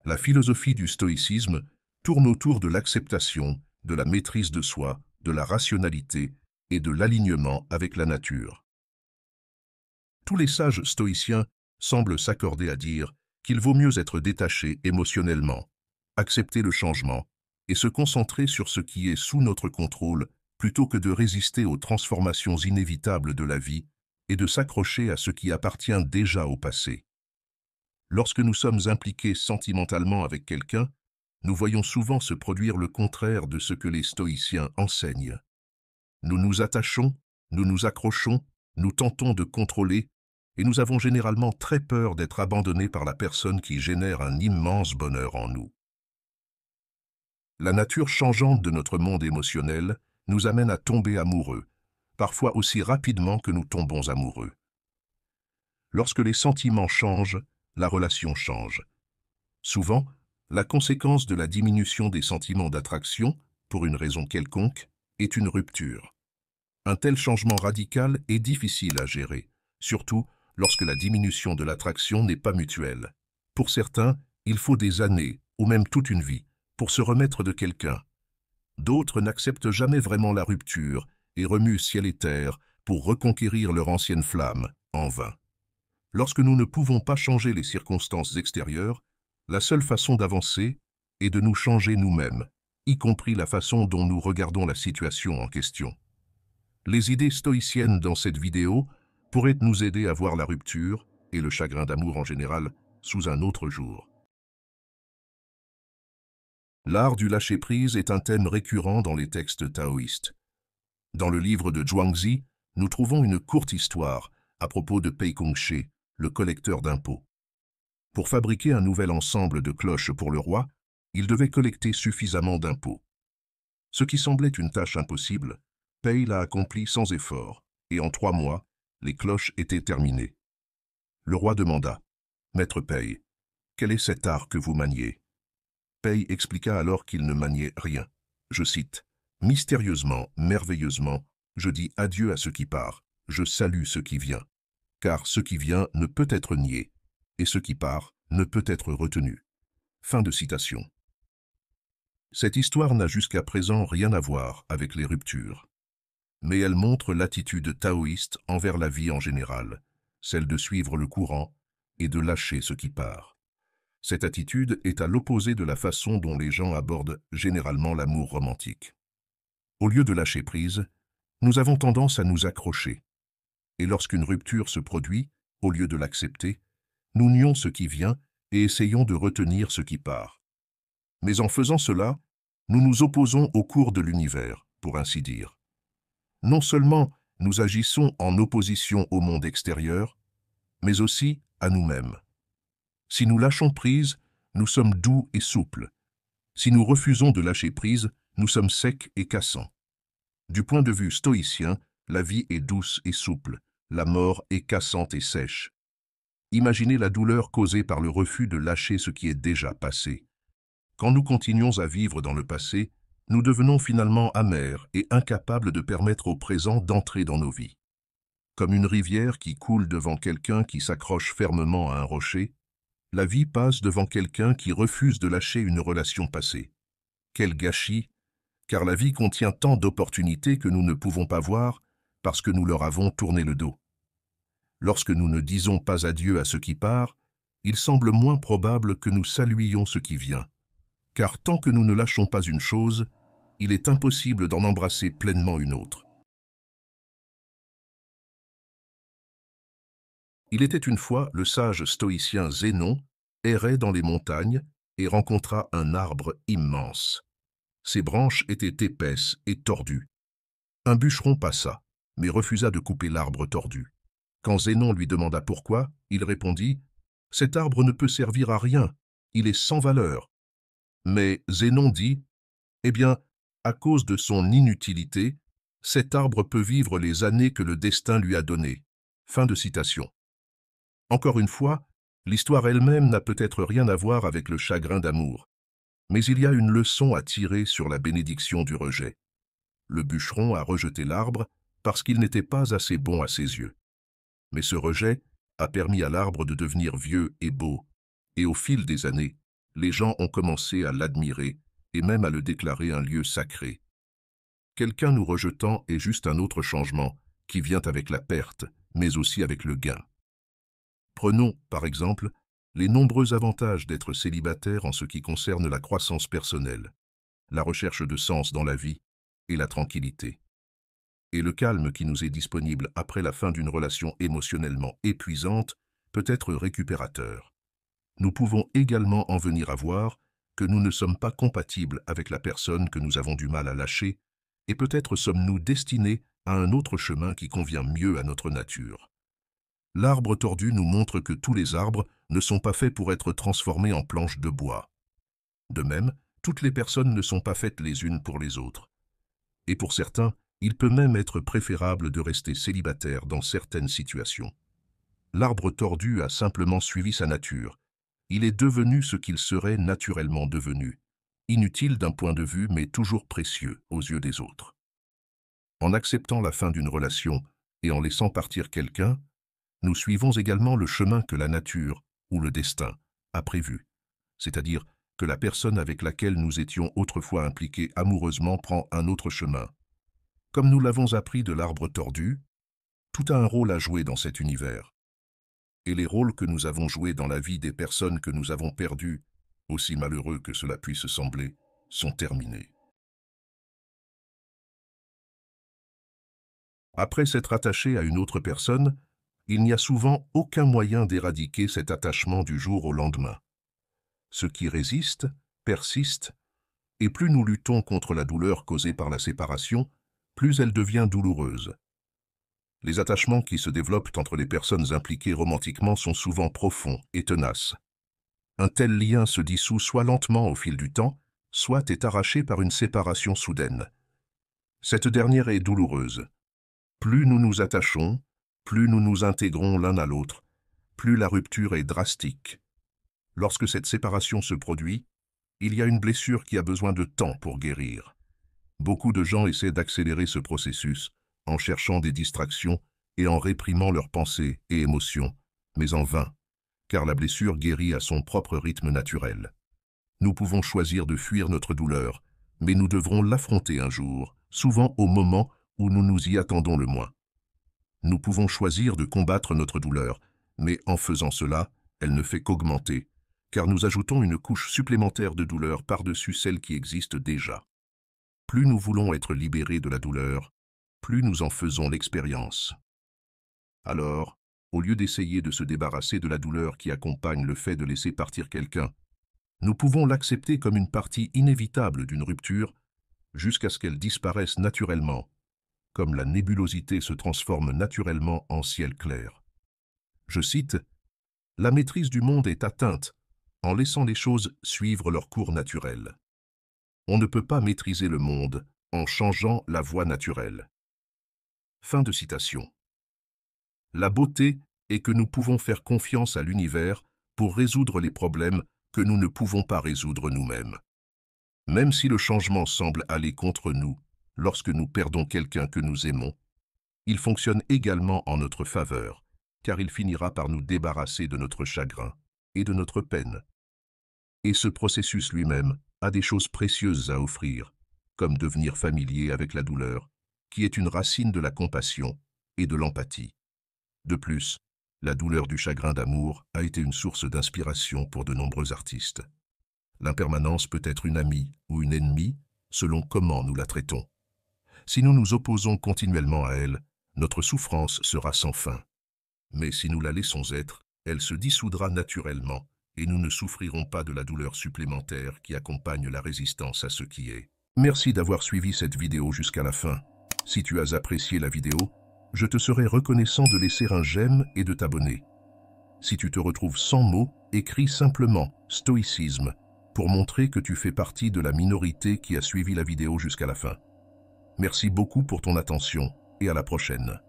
La philosophie du stoïcisme tourne autour de l'acceptation, de la maîtrise de soi, de la rationalité et de l'alignement avec la nature. Tous les sages stoïciens semblent s'accorder à dire qu'il vaut mieux être détaché émotionnellement, accepter le changement et se concentrer sur ce qui est sous notre contrôle plutôt que de résister aux transformations inévitables de la vie et de s'accrocher à ce qui appartient déjà au passé. Lorsque nous sommes impliqués sentimentalement avec quelqu'un, nous voyons souvent se produire le contraire de ce que les stoïciens enseignent. Nous nous attachons, nous nous accrochons, nous tentons de contrôler, et nous avons généralement très peur d'être abandonnés par la personne qui génère un immense bonheur en nous. La nature changeante de notre monde émotionnel nous amène à tomber amoureux, parfois aussi rapidement que nous tombons amoureux. Lorsque les sentiments changent, la relation change. Souvent, la conséquence de la diminution des sentiments d'attraction, pour une raison quelconque, est une rupture. Un tel changement radical est difficile à gérer, surtout lorsque la diminution de l'attraction n'est pas mutuelle. Pour certains, il faut des années, ou même toute une vie, pour se remettre de quelqu'un. D'autres n'acceptent jamais vraiment la rupture et remuent ciel et terre pour reconquérir leur ancienne flamme, en vain. Lorsque nous ne pouvons pas changer les circonstances extérieures, la seule façon d'avancer est de nous changer nous-mêmes, y compris la façon dont nous regardons la situation en question. Les idées stoïciennes dans cette vidéo pourraient nous aider à voir la rupture et le chagrin d'amour en général sous un autre jour. L'art du lâcher-prise est un thème récurrent dans les textes taoïstes. Dans le livre de Zhuangzi, nous trouvons une courte histoire à propos de Pei Gongxie, le collecteur d'impôts. Pour fabriquer un nouvel ensemble de cloches pour le roi, il devait collecter suffisamment d'impôts. Ce qui semblait une tâche impossible, Pei l'a accompli sans effort, et en 3 mois, les cloches étaient terminées. Le roi demanda, « Maître Pei, quel est cet art que vous maniez ?» Pei expliqua alors qu'il ne maniait rien. Je cite, « Mystérieusement, merveilleusement, je dis adieu à ce qui part, je salue ce qui vient, car ce qui vient ne peut être nié, et ce qui part ne peut être retenu. » Fin de citation. Cette histoire n'a jusqu'à présent rien à voir avec les ruptures. Mais elle montre l'attitude taoïste envers la vie en général, celle de suivre le courant et de lâcher ce qui part. Cette attitude est à l'opposé de la façon dont les gens abordent généralement l'amour romantique. Au lieu de lâcher prise, nous avons tendance à nous accrocher. Et lorsqu'une rupture se produit, au lieu de l'accepter, nous nions ce qui vient et essayons de retenir ce qui part. Mais en faisant cela, nous nous opposons au cours de l'univers, pour ainsi dire. Non seulement nous agissons en opposition au monde extérieur, mais aussi à nous-mêmes. Si nous lâchons prise, nous sommes doux et souples. Si nous refusons de lâcher prise, nous sommes secs et cassants. Du point de vue stoïcien, la vie est douce et souple, la mort est cassante et sèche. Imaginez la douleur causée par le refus de lâcher ce qui est déjà passé. Quand nous continuons à vivre dans le passé, nous devenons finalement amers et incapables de permettre au présent d'entrer dans nos vies. Comme une rivière qui coule devant quelqu'un qui s'accroche fermement à un rocher, la vie passe devant quelqu'un qui refuse de lâcher une relation passée. Quel gâchis, car la vie contient tant d'opportunités que nous ne pouvons pas voir parce que nous leur avons tourné le dos. Lorsque nous ne disons pas adieu à ce qui part, il semble moins probable que nous saluions ce qui vient. Car tant que nous ne lâchons pas une chose, il est impossible d'en embrasser pleinement une autre. Il était une fois le sage stoïcien Zénon, errait dans les montagnes et rencontra un arbre immense. Ses branches étaient épaisses et tordues. Un bûcheron passa, mais refusa de couper l'arbre tordu. Quand Zénon lui demanda pourquoi, il répondit « Cet arbre ne peut servir à rien, il est sans valeur. » Mais Zénon dit « Eh bien, à cause de son inutilité, cet arbre peut vivre les années que le destin lui a données. » Fin de citation. Encore une fois, l'histoire elle-même n'a peut-être rien à voir avec le chagrin d'amour, mais il y a une leçon à tirer sur la bénédiction du rejet. Le bûcheron a rejeté l'arbre parce qu'il n'était pas assez bon à ses yeux. Mais ce rejet a permis à l'arbre de devenir vieux et beau, et au fil des années, les gens ont commencé à l'admirer et même à le déclarer un lieu sacré. Quelqu'un nous rejetant est juste un autre changement qui vient avec la perte, mais aussi avec le gain. Prenons, par exemple, les nombreux avantages d'être célibataire en ce qui concerne la croissance personnelle, la recherche de sens dans la vie et la tranquillité. Et le calme qui nous est disponible après la fin d'une relation émotionnellement épuisante peut être récupérateur. Nous pouvons également en venir à voir que nous ne sommes pas compatibles avec la personne que nous avons du mal à lâcher, et peut-être sommes-nous destinés à un autre chemin qui convient mieux à notre nature. L'arbre tordu nous montre que tous les arbres ne sont pas faits pour être transformés en planches de bois. De même, toutes les personnes ne sont pas faites les unes pour les autres. Et pour certains, il peut même être préférable de rester célibataire dans certaines situations. L'arbre tordu a simplement suivi sa nature. Il est devenu ce qu'il serait naturellement devenu, inutile d'un point de vue mais toujours précieux aux yeux des autres. En acceptant la fin d'une relation et en laissant partir quelqu'un, nous suivons également le chemin que la nature ou le destin a prévu, c'est-à-dire que la personne avec laquelle nous étions autrefois impliqués amoureusement prend un autre chemin. Comme nous l'avons appris de l'arbre tordu, tout a un rôle à jouer dans cet univers. Et les rôles que nous avons joués dans la vie des personnes que nous avons perdues, aussi malheureux que cela puisse sembler, sont terminés. Après s'être attaché à une autre personne, il n'y a souvent aucun moyen d'éradiquer cet attachement du jour au lendemain. Ce qui résiste, persiste, et plus nous luttons contre la douleur causée par la séparation, plus elle devient douloureuse. Les attachements qui se développent entre les personnes impliquées romantiquement sont souvent profonds et tenaces. Un tel lien se dissout soit lentement au fil du temps, soit est arraché par une séparation soudaine. Cette dernière est douloureuse. Plus nous nous attachons, plus nous nous intégrons l'un à l'autre, plus la rupture est drastique. Lorsque cette séparation se produit, il y a une blessure qui a besoin de temps pour guérir. Beaucoup de gens essaient d'accélérer ce processus en cherchant des distractions et en réprimant leurs pensées et émotions, mais en vain, car la blessure guérit à son propre rythme naturel. Nous pouvons choisir de fuir notre douleur, mais nous devrons l'affronter un jour, souvent au moment où nous nous y attendons le moins. Nous pouvons choisir de combattre notre douleur, mais en faisant cela, elle ne fait qu'augmenter, car nous ajoutons une couche supplémentaire de douleur par-dessus celle qui existe déjà. Plus nous voulons être libérés de la douleur, plus nous en faisons l'expérience. Alors, au lieu d'essayer de se débarrasser de la douleur qui accompagne le fait de laisser partir quelqu'un, nous pouvons l'accepter comme une partie inévitable d'une rupture jusqu'à ce qu'elle disparaisse naturellement, comme la nébulosité se transforme naturellement en ciel clair. Je cite, « La maîtrise du monde est atteinte en laissant les choses suivre leur cours naturel. On ne peut pas maîtriser le monde en changeant la voie naturelle. » Fin de citation. La beauté est que nous pouvons faire confiance à l'univers pour résoudre les problèmes que nous ne pouvons pas résoudre nous-mêmes. Même si le changement semble aller contre nous, lorsque nous perdons quelqu'un que nous aimons, il fonctionne également en notre faveur, car il finira par nous débarrasser de notre chagrin et de notre peine. Et ce processus lui-même a des choses précieuses à offrir, comme devenir familier avec la douleur, qui est une racine de la compassion et de l'empathie. De plus, la douleur du chagrin d'amour a été une source d'inspiration pour de nombreux artistes. L'impermanence peut être une amie ou une ennemie, selon comment nous la traitons. Si nous nous opposons continuellement à elle, notre souffrance sera sans fin. Mais si nous la laissons être, elle se dissoudra naturellement et nous ne souffrirons pas de la douleur supplémentaire qui accompagne la résistance à ce qui est. Merci d'avoir suivi cette vidéo jusqu'à la fin. Si tu as apprécié la vidéo, je te serai reconnaissant de laisser un j'aime et de t'abonner. Si tu te retrouves sans mots, écris simplement « stoïcisme » pour montrer que tu fais partie de la minorité qui a suivi la vidéo jusqu'à la fin. Merci beaucoup pour ton attention et à la prochaine.